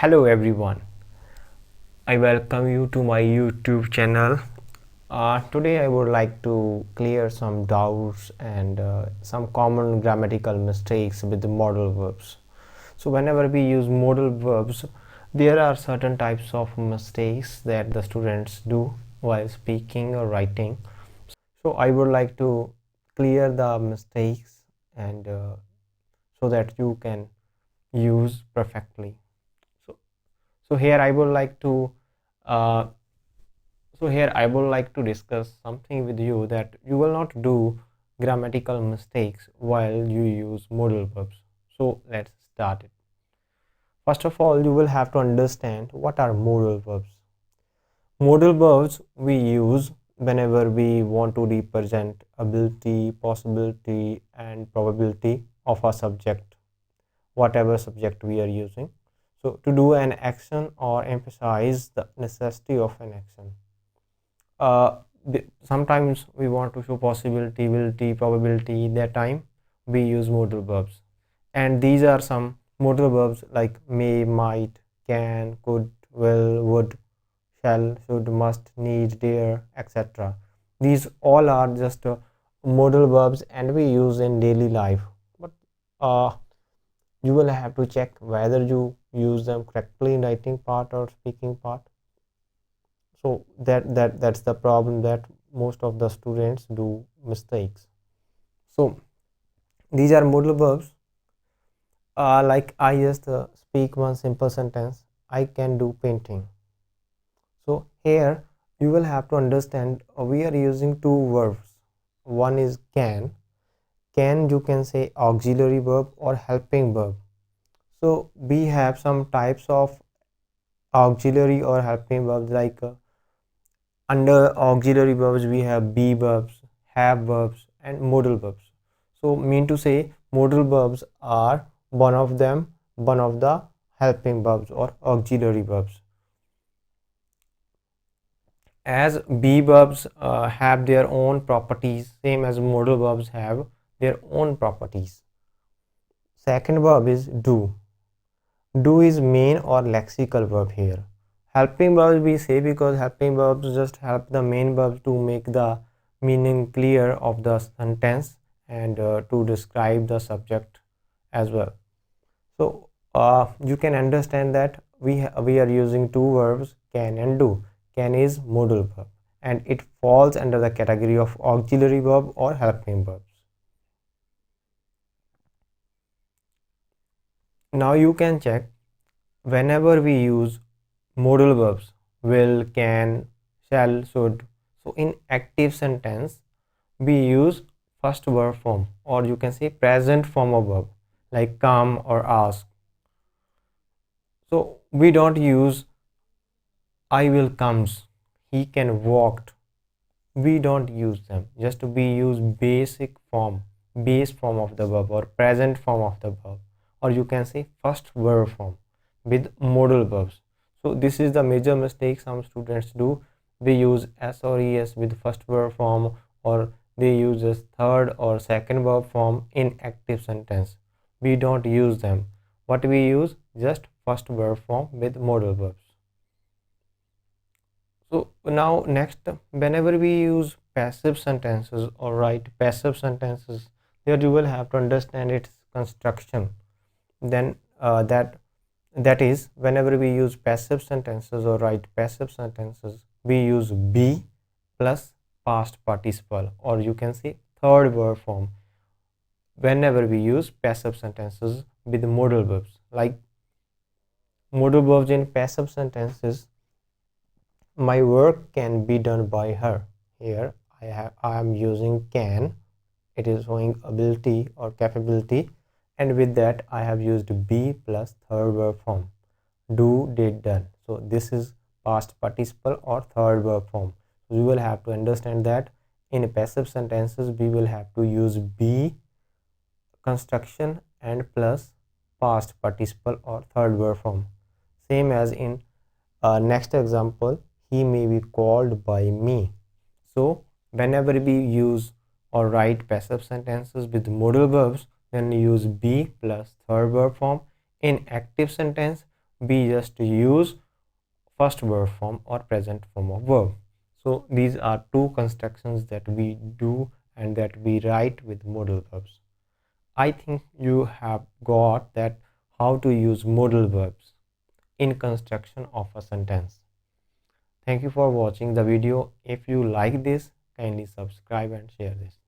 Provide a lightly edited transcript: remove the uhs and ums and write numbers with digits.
Hello everyone, I welcome you to my YouTube channel. Today I would like to clear some doubts and some common grammatical mistakes with the modal verbs. So whenever we use modal verbs, there are certain types of mistakes that the students do while speaking or writing. So I would like to clear the mistakes and so that you can use perfectly. So, so here I would like to uh, discuss something with you that you will not do grammatical mistakes while you use modal verbs. So let's start it. First of all, you will have to understand what are modal verbs. Modal verbs we use whenever we want to represent ability, possibility, and probability of a subject, whatever subject we are using. So to do an action or emphasize the necessity of an action. uh, Sometimes we want to show possibility, ability, probability. That time we use modal verbs, and these are some modal verbs like may, might, can, could, will, would, shall, should, must, need, dare, etc. These all are just modal verbs and we use in daily life, but uh, you will have to check whether you use them correctly in writing part or speaking part. So that's the problem, that most of the students do mistakes. So these are modal verbs. Like I just speak one simple sentence, I can do painting. So here you will have to understand we are using two verbs. One is can you can say auxiliary verb or helping verb. So we have some types of auxiliary or helping verbs, like under auxiliary verbs we have be verbs, have verbs, and modal verbs. So mean to say modal verbs are one of the helping verbs or auxiliary verbs. As be verbs have their own properties, same as modal verbs have their own properties. Second verb is do. Do is main or lexical verb here. Helping verbs we say because helping verbs just help the main verb to make the meaning clear of the sentence and to describe the subject as well. So you can understand that we are using two verbs, can and do. Can is modal verb and it falls under the category of auxiliary verb or helping verbs. Now you can check whenever we use modal verbs will, can, shall, should. So in active sentence we use first verb form, or you can say present form of verb, like come or ask. So we don't use I will comes, he can walked. We don't use them. Just we use base form of the verb or present form of the verb, or you can say first verb form with modal verbs. So this is the major mistake some students do. They use s or es with first verb form, or they use this third or second verb form in active sentence. We don't use them. What we use? Just first verb form with modal verbs. So now next, whenever we use passive sentences or write passive sentences, there you will have to understand its construction. Then that is, whenever we use passive sentences or write passive sentences, we use be plus past participle, or you can say third verb form. Whenever we use passive sentences with modal verbs, like modal verbs in passive sentences, my work can be done by her. Here I am using can, it is showing ability or capability, and with that I have used be plus third verb form, do, did, done. So this is past participle or third verb form. We will have to understand that in passive sentences we will have to use be construction and plus past participle or third verb form. Same as in next example, he may be called by me. So whenever we use or write passive sentences with modal verbs, then use be plus third verb form. In active sentence B just use first verb form or present form of verb. So these are two constructions that we do and that we write with modal verbs. I think you have got that how to use modal verbs in construction of a sentence. Thank you for watching the video. If you like this, kindly subscribe and share this.